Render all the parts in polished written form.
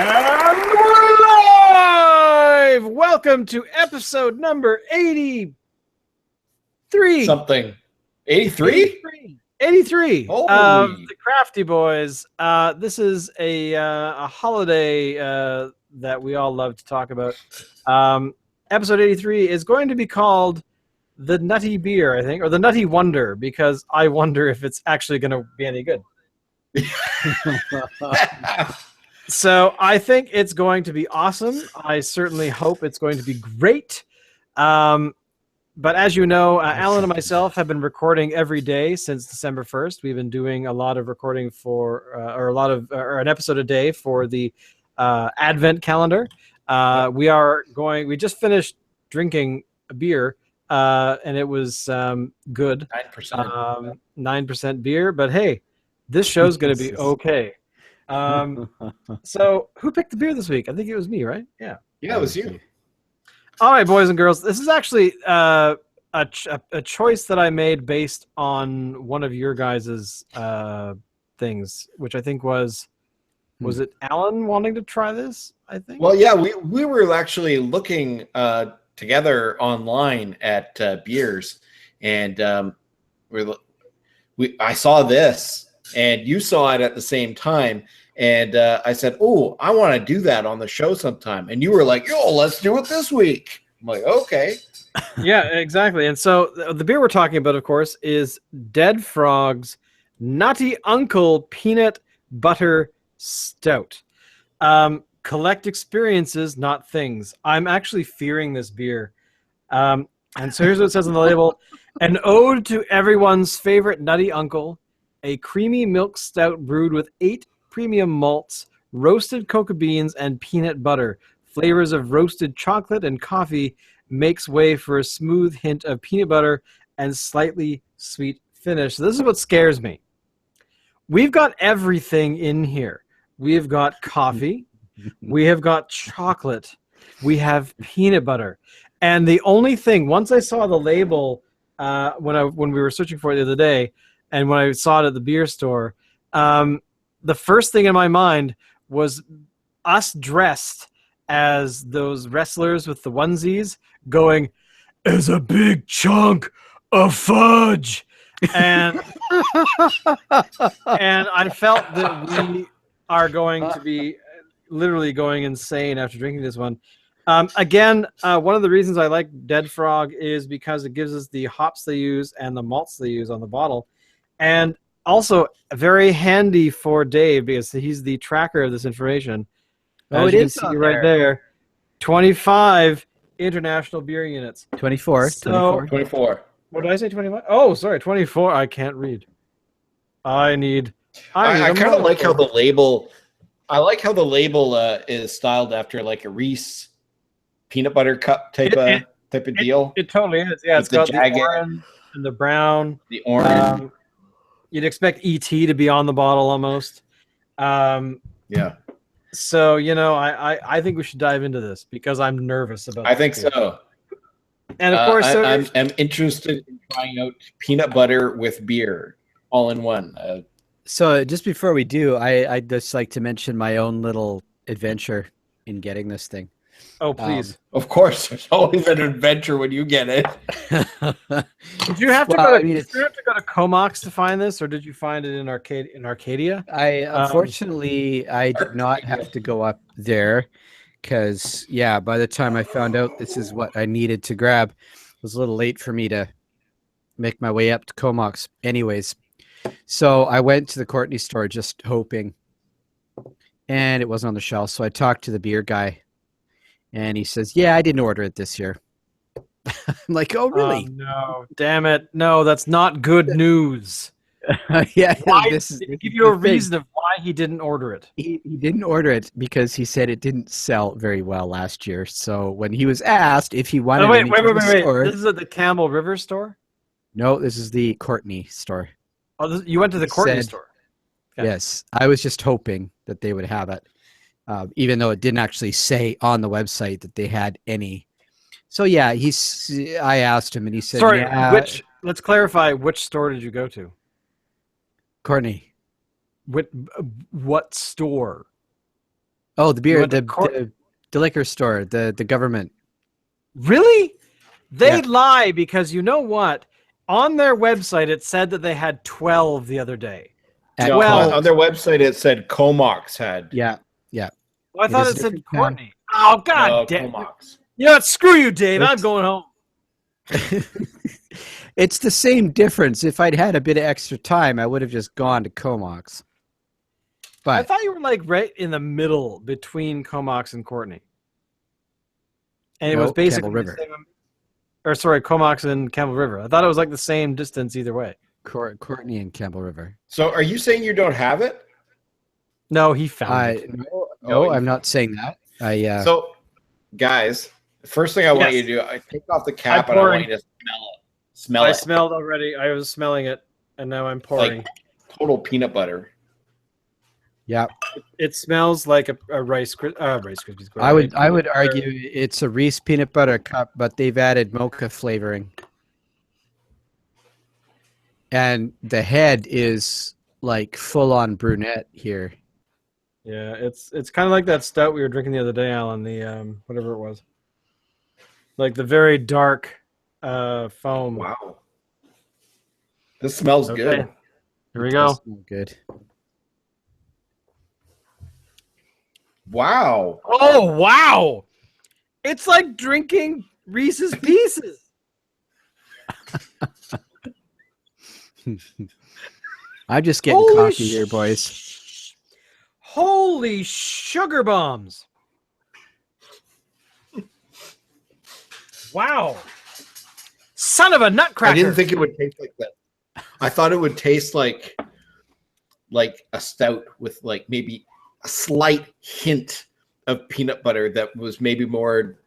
And we're live! Welcome to episode number 83. Something. 83? 83 of Holy. the Crafty Boys. This is a holiday that we all love to talk about. Episode 83 is going to be called the Nutty Beer, I think, or the Nutty Wonder, because I wonder if it's actually going to be any good. So I think it's going to be awesome. I certainly hope it's going to be great. But as you know, Alan and myself have been recording every day since December 1st. We've been doing a lot of recording for, or an episode a day for the Advent calendar. We just finished drinking a beer, and it was good. 9%. 9% beer, but hey, this show's going to be okay. So who picked the beer this week? I think it was me, right? Yeah. Yeah, it was you. All right, boys and girls. This is actually a choice that I made based on one of your guys' things, which I think was it Alan wanting to try this? I think. Well, yeah, we were actually looking together online at beers, and I saw this, and you saw it at the same time. And I said, "Oh, I want to do that on the show sometime." And you were like, "Yo, let's do it this week." I'm like, "Okay." Yeah, exactly. And so the beer we're talking about, of course, is Dead Frog's Nutty Uncle Peanut Butter Stout. Collect experiences, not things. I'm actually fearing this beer. And so here's what it says on the label: an ode to everyone's favorite nutty uncle, a creamy milk stout brewed with 8 premium malts, roasted cocoa beans, and peanut butter. Flavors of roasted chocolate and coffee makes way for a smooth hint of peanut butter and slightly sweet finish. So this is what scares me. We've got everything in here. We have got coffee. We have got chocolate. We have peanut butter. And the only thing, once I saw the label when we were searching for it the other day, and when I saw it at the beer store, the first thing in my mind was us dressed as those wrestlers with the onesies going, "As a big chunk of fudge." And and I felt that we are going to be literally going insane after drinking this one. Again, one of the reasons I like Dead Frog is because it gives us the hops they use and the malts they use on the bottle. And also very handy for Dave because he's the tracker of this information. As you can see right there, 25 international beer units. 24. So, 24. What did I say? 25? Oh, sorry, 24. I can't read. I I kind of like how the label. I like how the label is styled after like a Reese peanut butter cup type of deal. It totally is. Yeah, it's got the orange and the brown. The orange. You'd expect E.T. to be on the bottle almost. Yeah. So, I think we should dive into this because I'm nervous about it. I think so. And of course, I'm interested in trying out peanut butter with beer all in one. So just before we do, I'd just like to mention my own little adventure in getting this thing. Oh, please. Of course, there's always an adventure when you get it. Did you have to go to Comox to find this, or did you find it in Arcadia? Unfortunately, I did not have to go up there because, by the time I found out this is what I needed to grab, it was a little late for me to make my way up to Comox. Anyways, so I went to the Courtney store just hoping, and it wasn't on the shelf. So I talked to the beer guy. And he says, "Yeah, I didn't order it this year." I'm like, "Oh, really?" Oh, no, damn it! No, that's not good news. Yeah, give you a reason of why he didn't order it. He didn't order it because he said it didn't sell very well last year. So when he was asked if he wanted, wait. Store, this is at the Campbell River store. No, this is the Courtney store. Oh, you went to the Courtney store. Okay. Yes, I was just hoping that they would have it. Even though it didn't actually say on the website that they had any. So I asked him and he said, "Sorry, yeah, let's clarify, which store did you go to?" Courtney. What store? Oh, the You beer, went to the liquor store, the government. Really? They Yeah. lie because you know what? On their website, it said that they had 12 the other day. At No, Well, on their website it said Comox had. Yeah, yeah. I It thought is it a said different town. Courtney. Oh, God No, damn. Comox. You know what? Screw you, Dave. I'm It's- going home. It's the same difference. If I'd had a bit of extra time, I would have just gone to Comox. I But thought you were like right in the middle between Comox and Courtney. And it was no, basically Campbell River. the same. Or sorry, Comox and Campbell River. I thought it was like the same distance either way. Courtney and Campbell River. So are you saying you don't have it? No, he found it. No, Oh, I'm not saying that. So, guys, the first thing I want Yes. you to do, I take off the cap I'm and I pouring. want you to smell it. Smell I it. smelled already. I was smelling it, and now I'm pouring. Like total peanut butter. Yeah, It smells like a Rice Krispies. I would argue it's a Reese peanut butter cup, but they've added mocha flavoring, and the head is like full on brunette here. Yeah, it's kind of like that stout we were drinking the other day, Alan. The whatever it was, like the very dark foam. Wow. This smells Okay. good. Here we go. Does smell good. Wow. Oh wow! It's like drinking Reese's Pieces. I'm just getting Holy coffee here, boys. Holy sugar bombs! Wow! Son of a nutcracker! I didn't think it would taste like that. I thought it would taste like a stout with like maybe a slight hint of peanut butter that was maybe more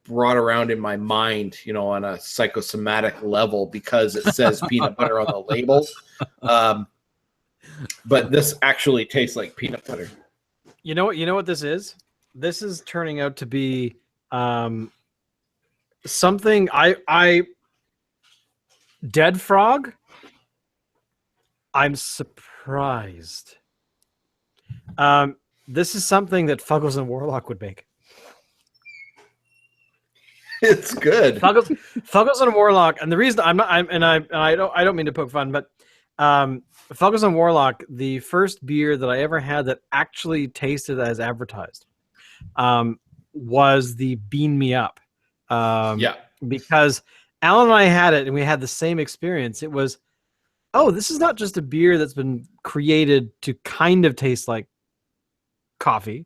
brought around in my mind, you know, on a psychosomatic level because it says peanut butter on the label. But this actually tastes like peanut butter. You know what this is? This is turning out to be something I Dead Frog. I'm surprised. This is something that Fuggles and Warlock would make. It's good. Fuggles and Warlock, and the reason I don't mean to poke fun, but Fuggles and Warlock, the first beer that I ever had that actually tasted as advertised, was the Bean Me Up. Yeah. Because Alan and I had it, and we had the same experience. It was, oh, this is not just a beer that's been created to kind of taste like coffee.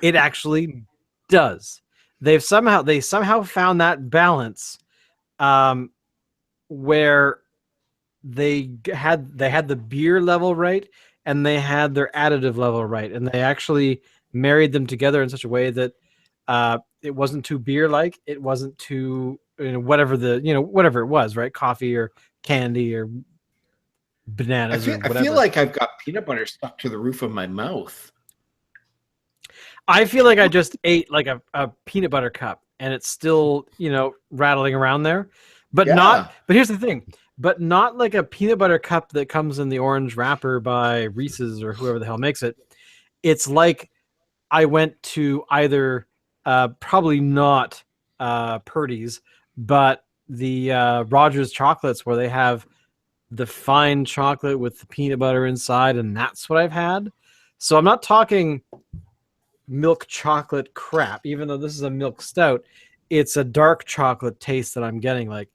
It actually does. They somehow found that balance where they had the beer level right and they had their additive level right, and they actually married them together in such a way that it wasn't too beer like, it wasn't too whatever it was, right? Coffee or candy or bananas or whatever. I feel like I've got peanut butter stuck to the roof of my mouth. I feel like I just ate like a peanut butter cup and it's still, rattling around there. But here's the thing, but not like a peanut butter cup that comes in the orange wrapper by Reese's or whoever the hell makes it. It's like I went to either probably not Purdy's, but the Rogers chocolates where they have the fine chocolate with the peanut butter inside, and that's what I've had. So I'm not talking milk chocolate crap, even though this is a milk stout. It's a dark chocolate taste that I'm getting, like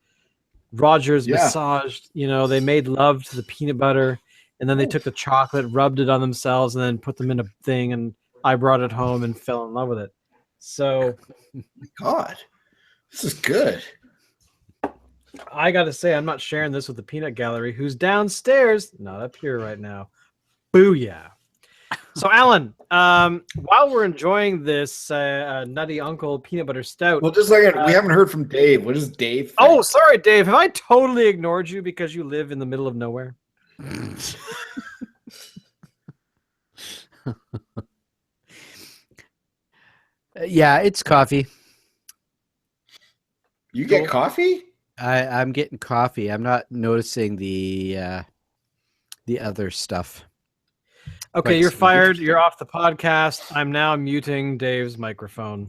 Rogers massaged, they made love to the peanut butter, and then they took the chocolate, rubbed it on themselves, and then put them in a thing, and I brought it home and fell in love with it. So God, this is good. I got to say, I'm not sharing this with the Peanut Gallery, who's downstairs, not up here right now. Booyah. So, Alan, while we're enjoying this Nutty Uncle Peanut Butter Stout... Well, just like we haven't heard from Dave. What does Dave think? Oh, sorry, Dave. Have I totally ignored you because you live in the middle of nowhere? Yeah, it's coffee. You get coffee? I'm getting coffee. I'm not noticing the other stuff. Okay, Quite you're sweet. fired. You're off the podcast. I'm now muting Dave's microphone.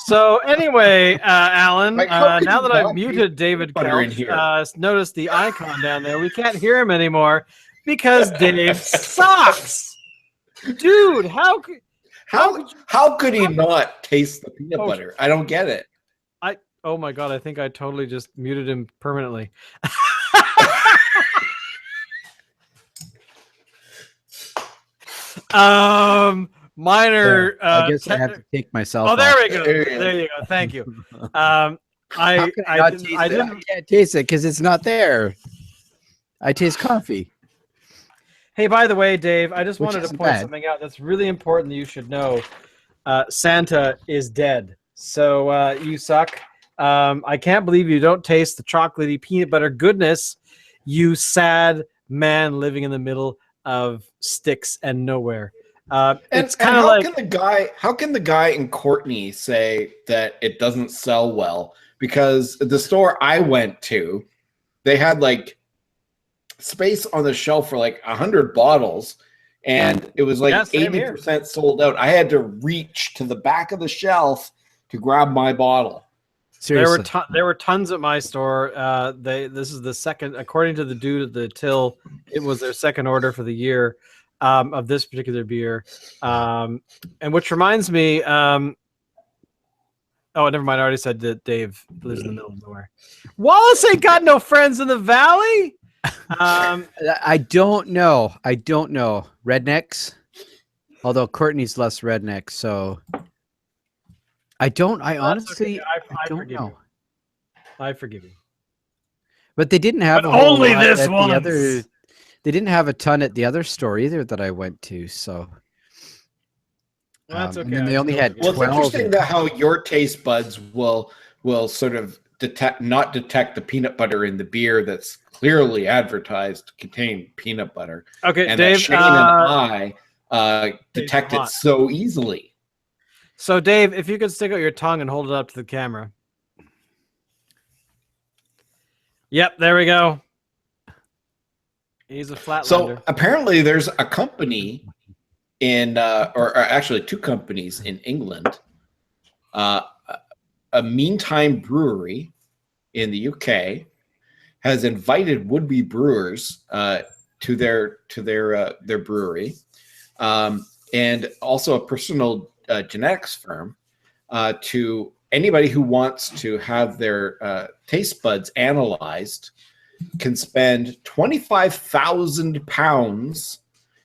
So anyway, Alan, Like, how could now you that I've not muted taste David butter in Kelch, here? notice the icon down there. We can't hear him anymore because Dave sucks. Dude, how could How could he not taste the peanut Oh, butter? I don't get it. oh my god, I think I totally just muted him permanently. Minor I guess I have to take myself Oh, there off. we go. There you go. Thank you. How I can I not didn't, taste I it? didn't I can't taste it because it's not there. I taste coffee. Hey, by the way, Dave, I just Which wanted to isn't point bad. something out that's really important that you should know. Santa is dead. So you suck. I can't believe you don't taste the chocolatey peanut butter goodness, you sad man living in the middle of sticks and nowhere. It's kind of like how can the guy in Courtney say that it doesn't sell well? Because the store I went to, they had like space on the shelf for like 100 bottles, and it was like Yeah, same 80% sold out. I had to reach to the back of the shelf to grab my bottle. Seriously. there were tons at my store. This is the second, according to the dude at the till, it was their second order for the year of this particular beer. And which reminds me, oh, never mind. I already said that Dave lives in the middle of nowhere. Wallace ain't got no friends in the valley. I don't know. Rednecks, although Courtney's less redneck, so I honestly, okay. I don't forgive know. you. I forgive you. But they didn't have But a whole only lot this at the once. other. They didn't have a ton at the other store either that I went to. So Well, that's okay. And then they only had Well, it's 12. interesting that how your taste buds will sort of not detect the peanut butter in the beer that's clearly advertised to contain peanut butter. Okay, And Dave. that Shane and I detect it hot. so easily. So, Dave, if you could stick out your tongue and hold it up to the camera. Yep, there we go. He's a flatlander. So apparently there's a company in, or actually two companies in England, a Meantime Brewery in the UK has invited would-be brewers to their brewery, and also a personal genetics firm to anybody who wants to have their taste buds analyzed can spend £25,000,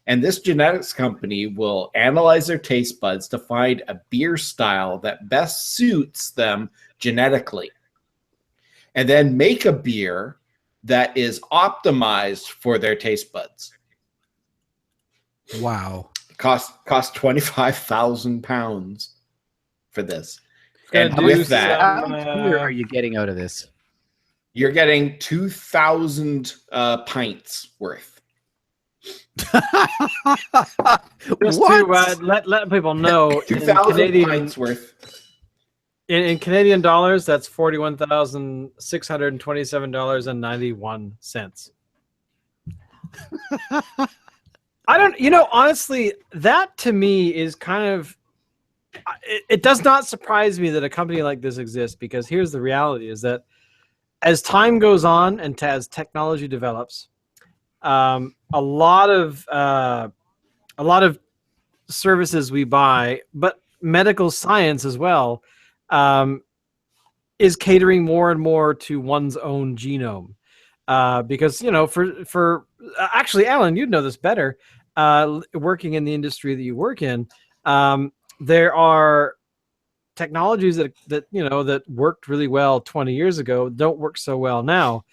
and this genetics company will analyze their taste buds to find a beer style that best suits them genetically, and then make a beer that is optimized for their taste buds. Wow. Cost £25,000 for this. Gonna And do with that, How much beer are you getting out of this? you're getting 2,000 pints worth. Just What? to let people know, in 2,000 Canadian pints worth. in Canadian dollars, that's $41,627.91. I don't, honestly, that to me is kind of, it does not surprise me that a company like this exists, because here's the reality is that as time goes on and as technology develops, a lot of services we buy, but medical science as well, is catering more and more to one's own genome. Because for actually, Alan, you'd know this better. Working in the industry that you work in, there are technologies that worked really well 20 years ago don't work so well now.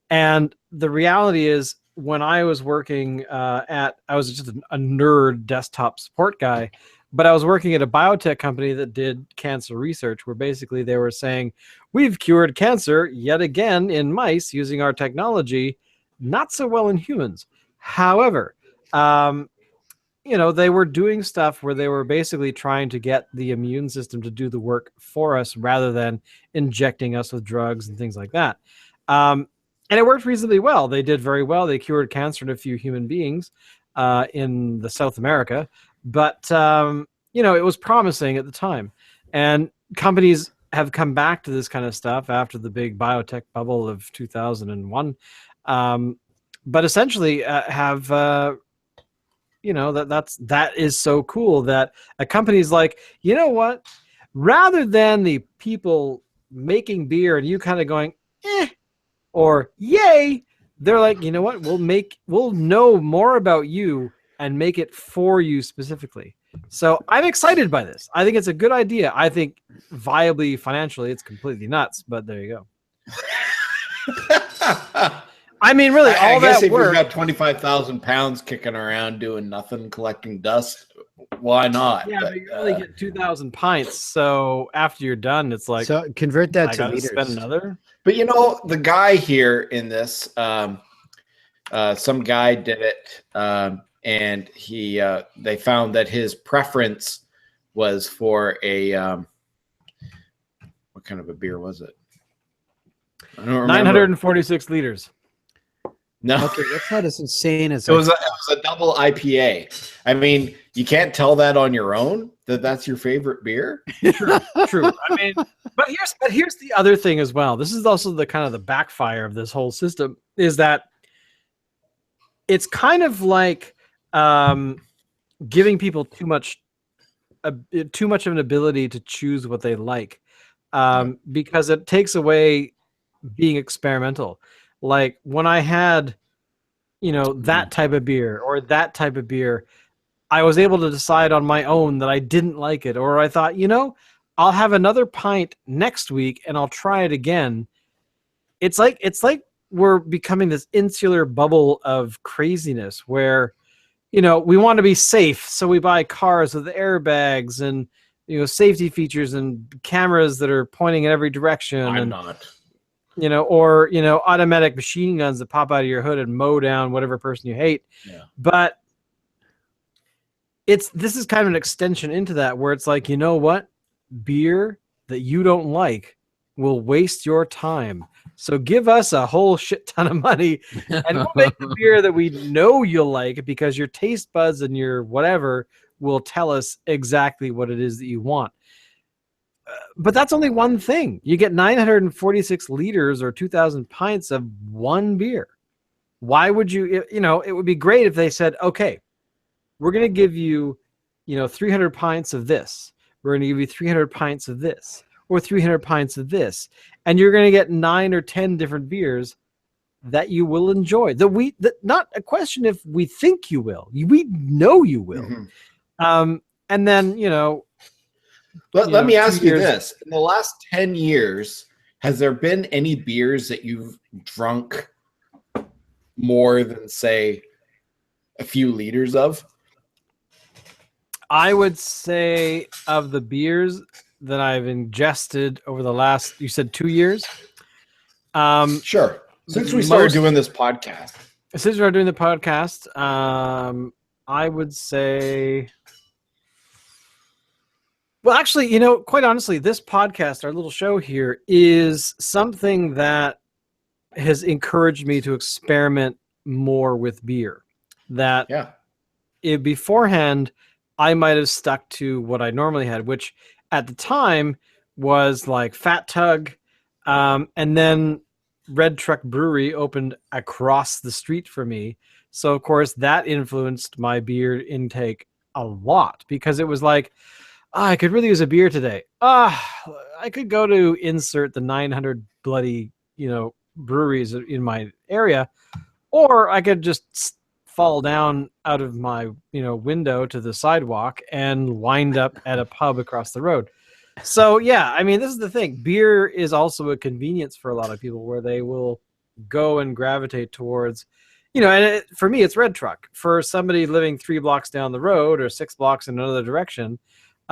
And the reality is, when I was working I was just a nerd desktop support guy, but I was working at a biotech company that did cancer research, where basically they were saying, we've cured cancer yet again in mice using our technology, not so well in humans. However, they were doing stuff where they were basically trying to get the immune system to do the work for us rather than injecting us with drugs and things like that. And it worked reasonably well. They did very well. They cured cancer in a few human beings. in the South America, but you know, it was promising at the time, and companies have come back to this kind of stuff after the big biotech bubble of 2001, but essentially have you know, that is so cool that a company's like, you know what, rather than the people making beer and you kind of going or yay, they're like, you know what, we'll know more about you and make it for you specifically. So I'm excited by this. I think it's a good idea. I think viably financially it's completely nuts, but there you go. I mean, really, all I guess that if work. you've got 25,000 pounds kicking around doing nothing, collecting dust, why not? Yeah, but you only get 2,000 pints. So after you're done, it's like, So convert that I to gotta liters. spend another. But you know, the guy here in this, some guy did it, and he they found that his preference was for a what kind of a beer was it? I don't remember. 946 liters. No, Okay, that's not as insane as it was a double IPA. I mean, you can't tell that on your own that that's your favorite beer. True. I mean, but here's the other thing as well. This is also the kind of the backfire of this whole system is that it's kind of like giving people too much of an ability to choose what they like, because it takes away being experimental. Like when I had, you know, that type of beer or that type of beer, I was able to decide on my own that I didn't like it, or I thought, you know, I'll have another pint next week and I'll try it again. It's like we're becoming this insular bubble of craziness where, you know, we want to be safe, so we buy cars with airbags and, you know, safety features and cameras that are pointing in every direction. I'm and not. you know, or, you know, automatic machine guns that pop out of your hood and mow down whatever person you hate. Yeah. But this is kind of an extension into that where it's like, you know what? Beer that you don't like will waste your time. So give us a whole shit ton of money and we'll make the beer that we know you'll like because your taste buds and your whatever will tell us exactly what it is that you want. But that's only one thing. You get 946 liters or 2,000 pints of one beer. Why would you, you know, it would be great if they said, okay, we're going to give you, you know, 300 pints of this. We're going to give you 300 pints of this or 300 pints of this. And you're going to get 9 or 10 different beers that you will enjoy. Not a question if we think you will. We know you will. Mm-hmm. And then, you know, let me ask you this. In the last 10 years, has there been any beers that you've drunk more than, say, a few liters of? I would say of the beers that I've ingested over the last, you said 2 years? Sure. Since we started doing this podcast. Since we started doing the podcast, I would say... Well, actually, you know, quite honestly, this podcast, our little show here, is something that has encouraged me to experiment more with beer. That beforehand, I might have stuck to what I normally had, which at the time was like Fat Tug, and then Red Truck Brewery opened across the street for me. So, of course, that influenced my beer intake a lot because it was like, I could really use a beer today. I could go to insert the 900 bloody, you know, breweries in my area, or I could just fall down out of my, you know, window to the sidewalk and wind up at a pub across the road. So, yeah, I mean, this is the thing. Beer is also a convenience for a lot of people where they will go and gravitate towards, you know, and for me, it's Red Truck. For somebody living 3 blocks down the road or 6 blocks in another direction,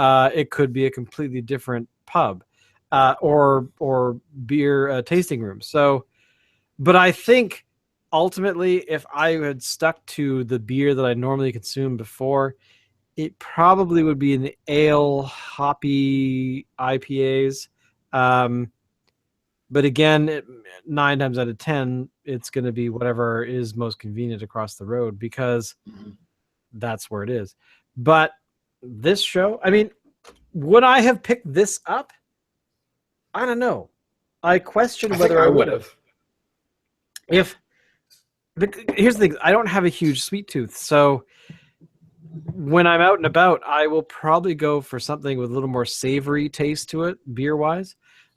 it could be a completely different pub or beer tasting room. So, but I think ultimately, if I had stuck to the beer that I normally consume before, it probably would be an ale, hoppy IPAs. But again, 9 times out of 10, it's going to be whatever is most convenient across the road because that's where it is. But this show, I mean, would I have picked this up? I don't know. I question whether I would have. Here's the thing, I don't have a huge sweet tooth, so when I'm out and about, I will probably go for something with a little more savory taste to it, beer-wise,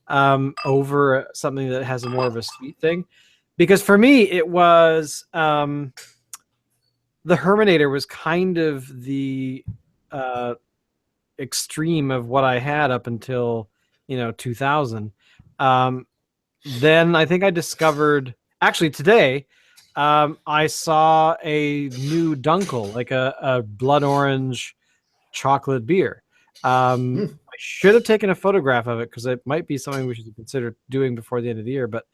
over something that has a more of a sweet thing. Because for me, it was the Herminator was kind of the extreme of what I had up until 2000. Then I think I discovered actually today. I saw a new Dunkel, like a blood orange chocolate beer. I should have taken a photograph of it because it might be something we should consider doing before the end of the year. But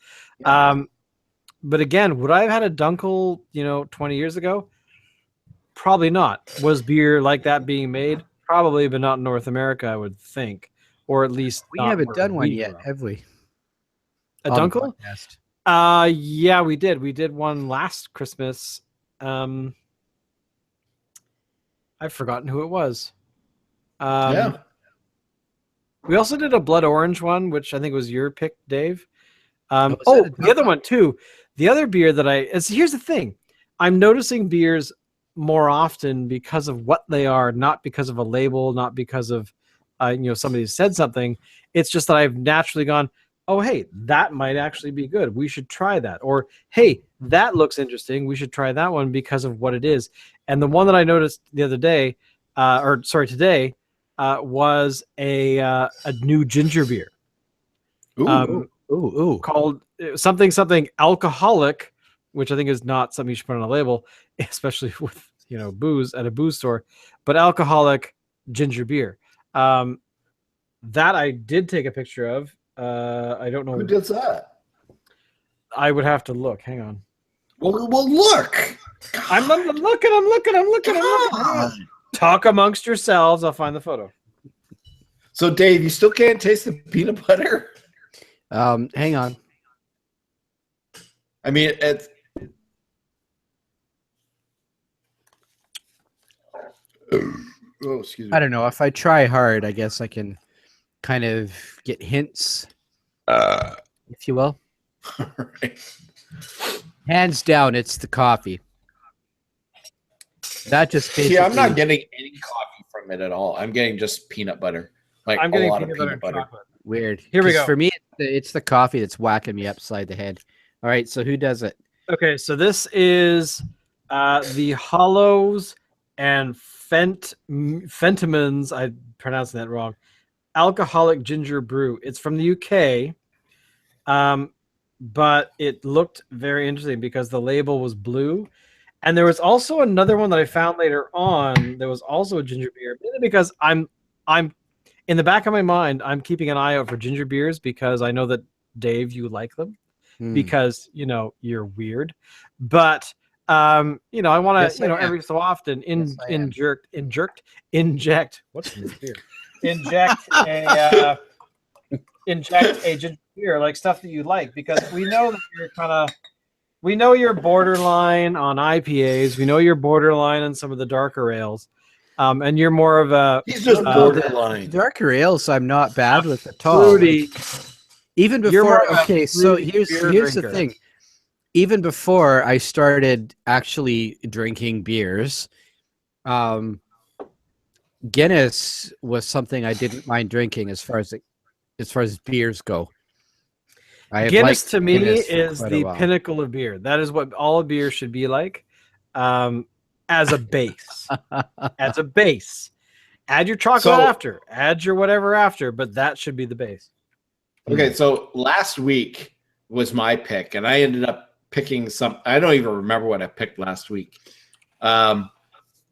again, would I have had a Dunkel, 20 years ago? Probably not. Was beer like that being made? Probably, but not in North America, I would think. Or at least We haven't done one yet, have we? A Dunkel? Yeah, we did. We did one last Christmas. I've forgotten who it was. Yeah. We also did a blood orange one, which I think was your pick, Dave. the other one too. The other beer that here's the thing. I'm noticing beers more often because of what they are, not because of a label, not because of somebody said something. It's just that I've naturally gone, oh, hey, that might actually be good. We should try that. Or, hey, that looks interesting. We should try that one because of what it is. And the one that I noticed the other day, today, was a new ginger beer. Called something alcoholic, which I think is not something you should put on a label, especially with booze at a booze store. But alcoholic ginger beer. That I did take a picture of. I don't know who does that. I would have to look. Hang on. Well, look. I'm looking. Talk amongst yourselves. I'll find the photo. So, Dave, you still can't taste the peanut butter? Hang on. I mean, it's... Oh, excuse me. I don't know. If I try hard, I guess I can kind of get hints, if you will. Right. Hands down, it's the coffee. That just basically... See, I'm not getting any coffee from it at all. I'm getting just peanut butter. Like I'm getting a lot of peanut butter. Weird. Here we go. For me, it's the coffee that's whacking me upside the head. All right, so who does it? Okay, so this is the Hollows and Fentimans. I'm pronouncing that wrong. Alcoholic ginger brew. It's from the UK, but it looked very interesting because the label was blue. And there was also another one that I found later on. There was also a ginger beer, mainly because I'm in the back of my mind, I'm keeping an eye out for ginger beers because I know that Dave, you like them because you're weird. But I want to every so often inject what's in this beer? Inject a ginger beer, like stuff that you like, because we know that you're borderline on IPAs. We know you're borderline on some of the darker ales. And you're more of a... He's just borderline. Darker ales, I'm not bad with at all. Fruity. Even before... Okay, so here's the thing. Even before I started actually drinking beers, Guinness was something I didn't mind drinking as far as beers go. Guinness to me is the pinnacle of beer. That is what all beer should be like. As a base. Add your chocolate after. Add your whatever after, but that should be the base. Okay, so last week was my pick, and I ended up picking I don't even remember what I picked last week. But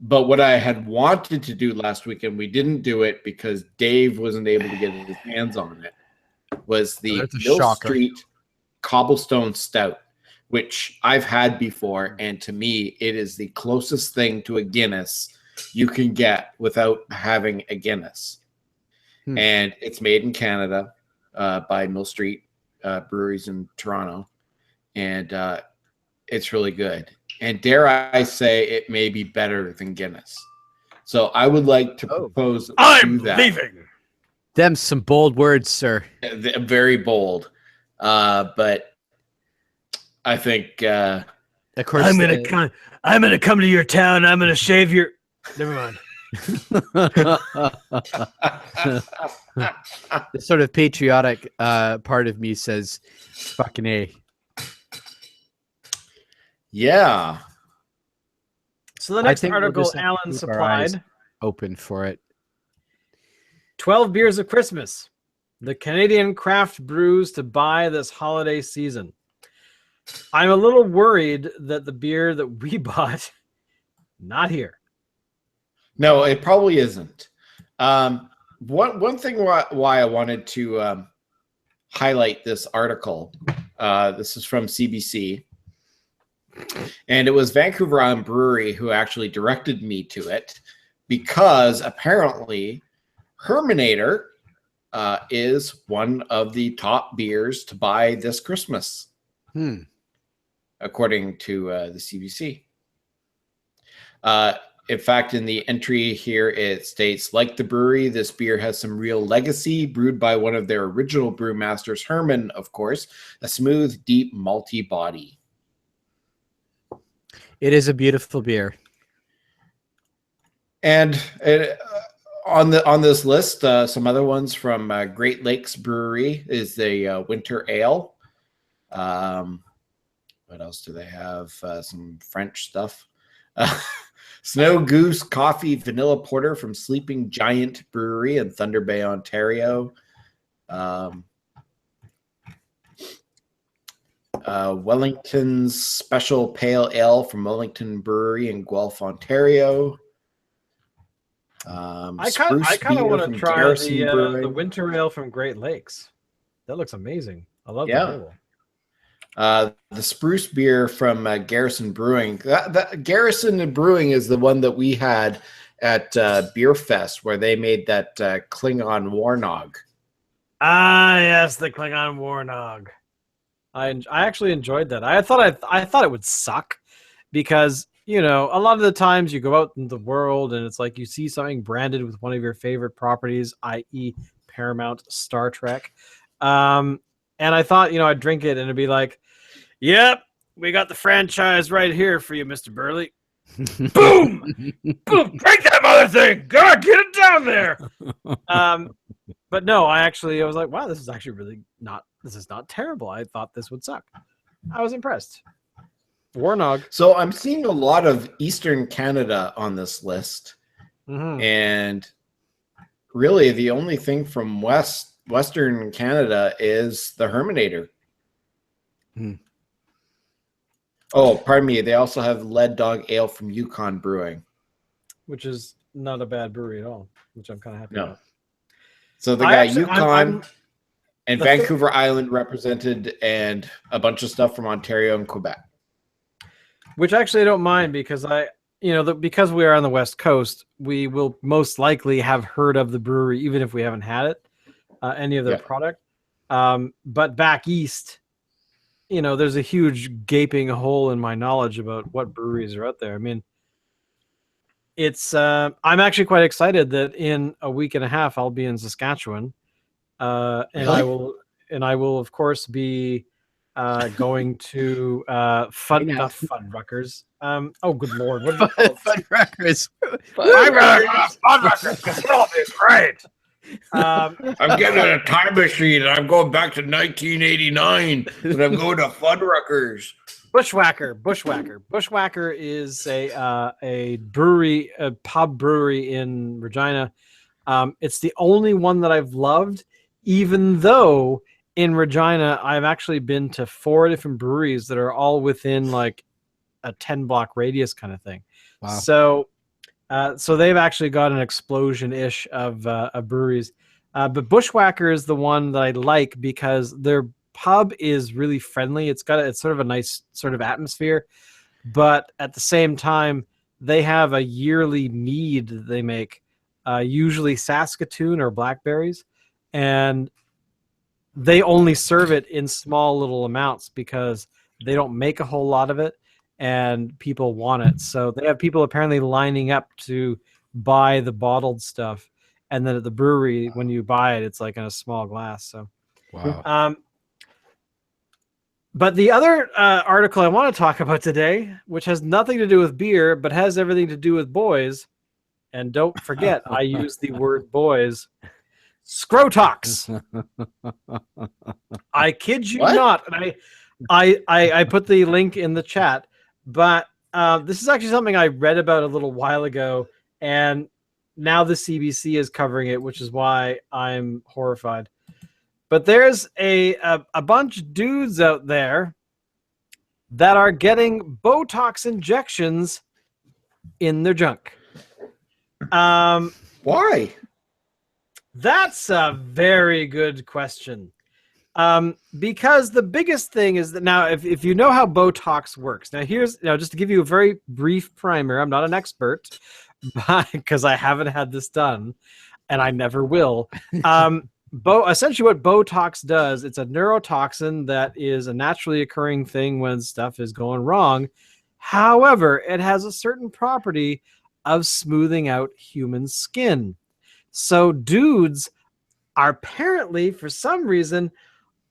what I had wanted to do last week, and we didn't do it because Dave wasn't able to get his hands on it, was the Mill Street Cobblestone Stout, which I've had before, and to me, it is the closest thing to a Guinness you can get without having a Guinness. And it's made in Canada by Mill Street Breweries in Toronto, and it's really good. and dare I say, it may be better than Guinness. So I would like to propose I'm that. leaving. Them some bold words, sir. Very bold, but I think. Of course, I'm gonna come to your town. I'm gonna shave your. Never mind. the sort of patriotic part of me says, "Fucking A." Yeah. So the next we'll article just have to Alan keep our eyes supplied. open for it. 12 beers of Christmas. The Canadian craft brews to buy this holiday season. I'm a little worried that the beer that we bought, not here. No, it probably isn't. One thing why I wanted to highlight this article, this is from CBC, and it was Vancouver Island Brewery who actually directed me to it, because apparently Herminator is one of the top beers to buy this Christmas, according to the CBC. In fact, in the entry here, it states, like the brewery, this beer has some real legacy, brewed by one of their original brewmasters, Herman, of course, a smooth, deep, malty body. It is a beautiful beer. And on this list, some other ones from Great Lakes Brewery is the Winter Ale. What else do they have? Some French stuff. Snow Goose Coffee Vanilla Porter from Sleeping Giant Brewery in Thunder Bay, Ontario. Wellington's Special Pale Ale from Wellington Brewery in Guelph, Ontario. I kind of want to try the Winter Ale from Great Lakes. That looks amazing. I love the label. The Spruce Beer from Garrison Brewing. That Garrison Brewing is the one that we had at Beer Fest, where they made that Klingon Warnog. Ah, yes, the Klingon Warnog. I actually enjoyed that. I thought it would suck, because a lot of the times you go out in the world and it's like you see something branded with one of your favorite properties, i.e., Paramount, Star Trek. And I thought, I'd drink it and it'd be like, yep, we got the franchise right here for you, Mr. Burley. Boom! Boom! Drink that mother thing! God, get it down there! But no, I was like, wow, this is actually this is not terrible. I thought this would suck. I was impressed. Warnog. So I'm seeing a lot of Eastern Canada on this list. Mm-hmm. And really the only thing from Western Canada is the Herminator. Oh, pardon me. They also have Lead Dog Ale from Yukon Brewing, which is not a bad brewery at all, which I'm kind of happy about. So they got Yukon and Vancouver Island represented, and a bunch of stuff from Ontario and Quebec. Which actually I don't mind, because because we are on the West Coast, we will most likely have heard of the brewery, even if we haven't had it, any of their product. But back east, there's a huge gaping hole in my knowledge about what breweries are out there. I mean, it's I'm actually quite excited that in a week and a half I'll be in Saskatchewan, and really? I will of course be going to Fuddruckers. Oh, good lord, what are they called? Fuddruckers. Fuddruckers. Control is great. I'm getting a time machine and I'm going back to 1989 and I'm going to Fuddruckers. Bushwhacker is a brewery, a pub brewery in Regina. It's the only one that I've loved, even though in Regina I've actually been to 4 different breweries that are all within like a 10-block radius kind of thing. Wow. So they've actually got an explosion-ish of breweries. But Bushwhacker is the one that I like because their pub is really friendly. It's sort of a nice sort of atmosphere, but at the same time, they have a yearly mead that they make, usually Saskatoon or blackberries, and they only serve it in small little amounts because they don't make a whole lot of it. and people want it. So they have people apparently lining up to buy the bottled stuff. And then at the brewery, when you buy it, it's like in a small glass. So, Wow. but the other article I want to talk about today, which has nothing to do with beer, but has everything to do with boys, and don't forget, I use the word boys, Scrotox. I kid you not. And I put the link in the chat, but this is actually something I read about a little while ago, and now the CBC is covering it, which is why I'm horrified. But there's a bunch of dudes out there that are getting Botox injections in their junk. Why? That's a very good question. Because the biggest thing is that now, if you know how Botox works, now just to give you a very brief primer. I'm not an expert, because I haven't had this done, and I never will. Essentially, what Botox does, it's a neurotoxin that is a naturally occurring thing when stuff is going wrong. However, it has a certain property of smoothing out human skin. So dudes are apparently, for some reason,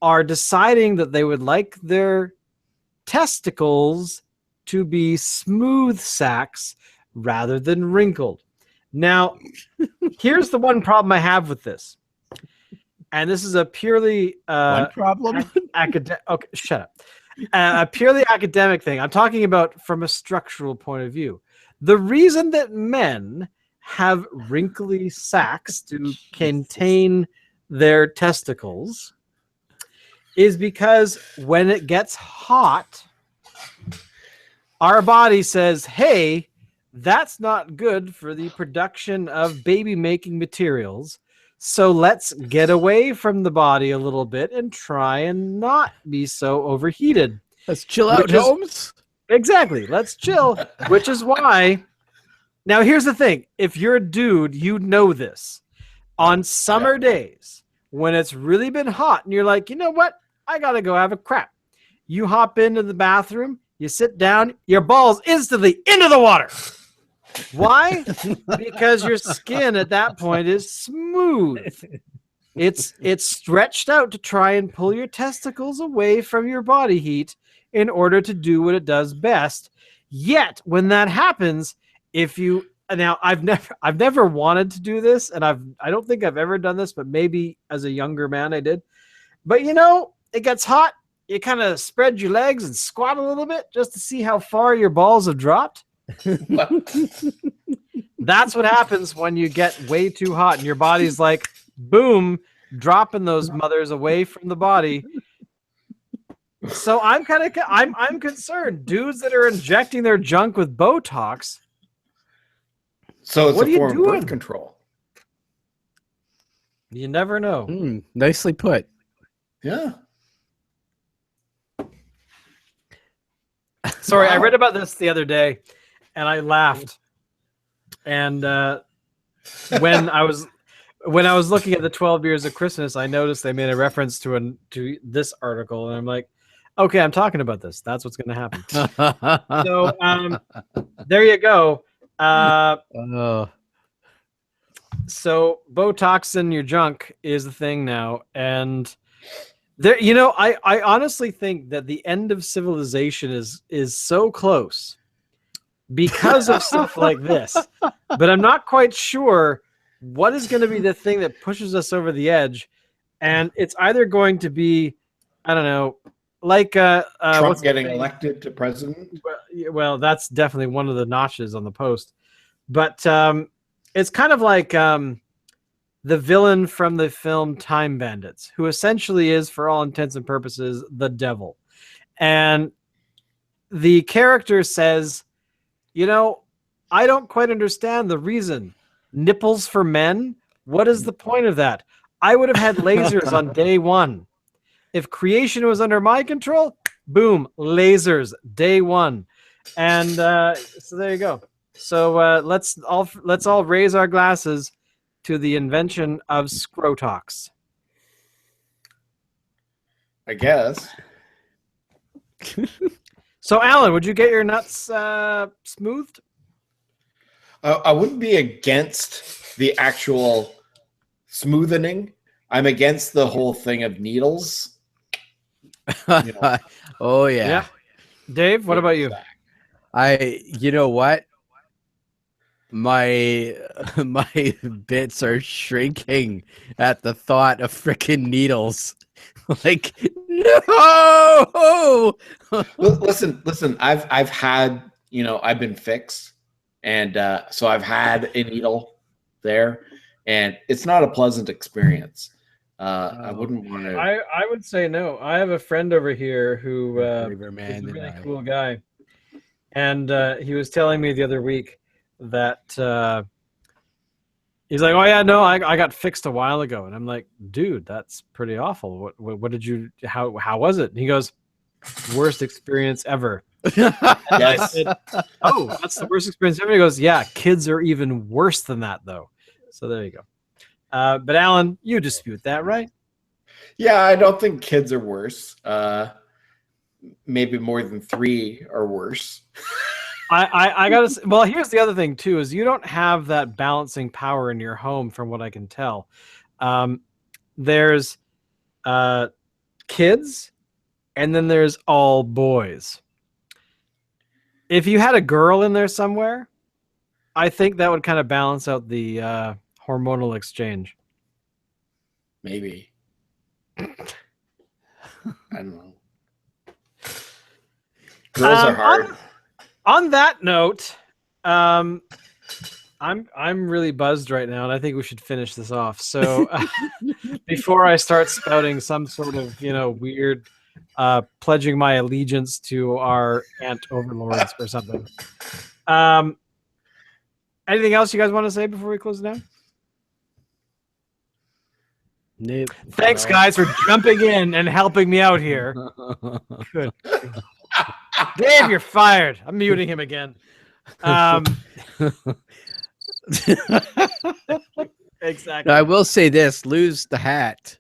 are deciding that they would like their testicles to be smooth sacs rather than wrinkled. Now, here's the one problem I have with this. And this is a purely One problem? academic. Okay, shut up. A purely academic thing. I'm talking about from a structural point of view. The reason that men have wrinkly sacs to contain their testicles is because when it gets hot, our body says, hey, that's not good for the production of baby-making materials. So let's get away from the body a little bit and try and not be so overheated. Let's chill out, Holmes. Exactly. Let's chill, which is why. Now, here's the thing. If you're a dude, you know this. On summer days, when it's really been hot and you're like, you know what? I got to go have a crap. You hop into the bathroom, you sit down, your balls instantly into the water. Why? Because your skin at that point is smooth. It's stretched out to try and pull your testicles away from your body heat in order to do what it does best. Yet, when that happens, I've never wanted to do this, and I don't think I've ever done this, but maybe as a younger man I did. But it gets hot. You kind of spread your legs and squat a little bit just to see how far your balls have dropped. That's what happens when you get way too hot and your body's like, boom, dropping those mothers away from the body. So I'm concerned. Dudes that are injecting their junk with Botox. So it's what a form doing? of birth control. You never know. Nicely put. Yeah. Sorry, I read about this the other day, and I laughed. And when I was looking at the 12 Years of Christmas, I noticed they made a reference to this article, and I'm like, okay, I'm talking about this. That's what's going to happen. So there you go. So Botox in your junk is the thing now, and there, I honestly think that the end of civilization is so close because of stuff like this, but I'm not quite sure what is going to be the thing that pushes us over the edge, and it's either going to be, I don't know, like Trump getting elected to president. Well, that's definitely one of the notches on the post, but it's kind of like the villain from the film Time Bandits, who essentially is, for all intents and purposes, the devil. And the character says, I don't quite understand the reason. Nipples for men? What is the point of that? I would have had lasers on day one. If creation was under my control, boom, lasers, day one. And so there you go. So let's all raise our glasses to the invention of Scrotox. I guess. So, Alan, would you get your nuts smoothed? I wouldn't be against the actual smoothening. I'm against the whole thing of needles. Oh yeah. Dave, what about you? You know what? My bits are shrinking at the thought of freaking needles. Like, no. Listen. I've had, I've been fixed, and so I've had a needle there, and it's not a pleasant experience. I wouldn't want to. I would say no. I have a friend over here who is a really cool guy, and he was telling me the other week that he's like, "Oh yeah, no, I got fixed a while ago," and I'm like, "Dude, that's pretty awful. What did you? How was it?" And he goes, "Worst experience ever." Yes. Oh, that's the worst experience ever. He goes, "Yeah, kids are even worse than that, though." So there you go. But Alan, you dispute that, right? Yeah, I don't think kids are worse. Maybe more than 3 are worse. I gotta say, well, here's the other thing too, is you don't have that balancing power in your home from what I can tell. There's kids, and then there's all boys. If you had a girl in there somewhere, I think that would kind of balance out the hormonal exchange. Maybe. I don't know. Girls are hard. On that note, I'm really buzzed right now, and I think we should finish this off. So before I start spouting some sort of weird pledging my allegiance to our ant overlords or something. Anything else you guys want to say before we close it down? Nope. Thanks, guys, for jumping in and helping me out here. Good. Dave, you're fired. I'm muting him again. Exactly. I will say this: lose the hat.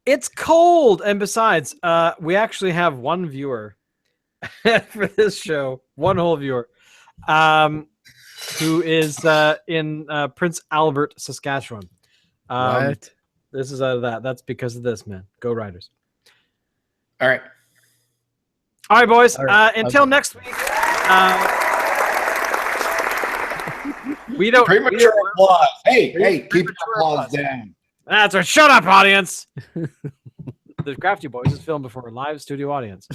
It's cold, and besides, we actually have one viewer for this show, one whole viewer, who is in Prince Albert, Saskatchewan. What? This is out of that. That's because of this, man. Go Riders. All right. All right, boys. All right. Until next week. We don't. Premature applause. Hey, keep the applause down. That's right. Shut up, audience. The Crafty Boys is filmed before a live studio audience.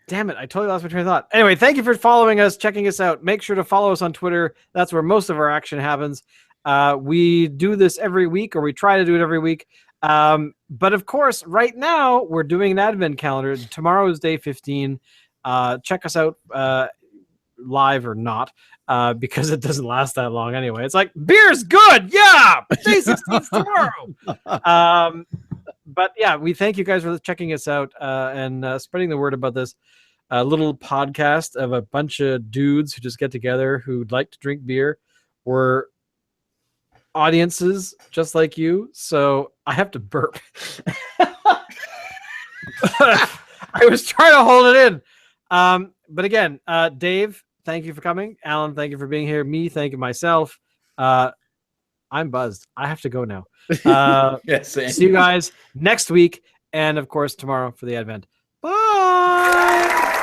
Damn it, I totally lost my train of thought. Anyway, thank you for following us, checking us out. Make sure to follow us on Twitter. That's where most of our action happens. We do this every week, or we try to do it every week. But of course, right now, we're doing an advent calendar. Tomorrow is day 15. Check us out live or not, because it doesn't last that long anyway. It's like, beer's good, yeah! Day 16 tomorrow! But yeah, we thank you guys for checking us out and spreading the word about this little podcast of a bunch of dudes who just get together who'd like to drink beer. We're audiences just like you, so I have to burp. I was trying to hold it in. But again, Dave, thank you for coming. Alan, thank you for being here. Me, thank you myself. I'm buzzed. I have to go now. Yes. See you guys next week, and of course tomorrow for the Advent. Bye.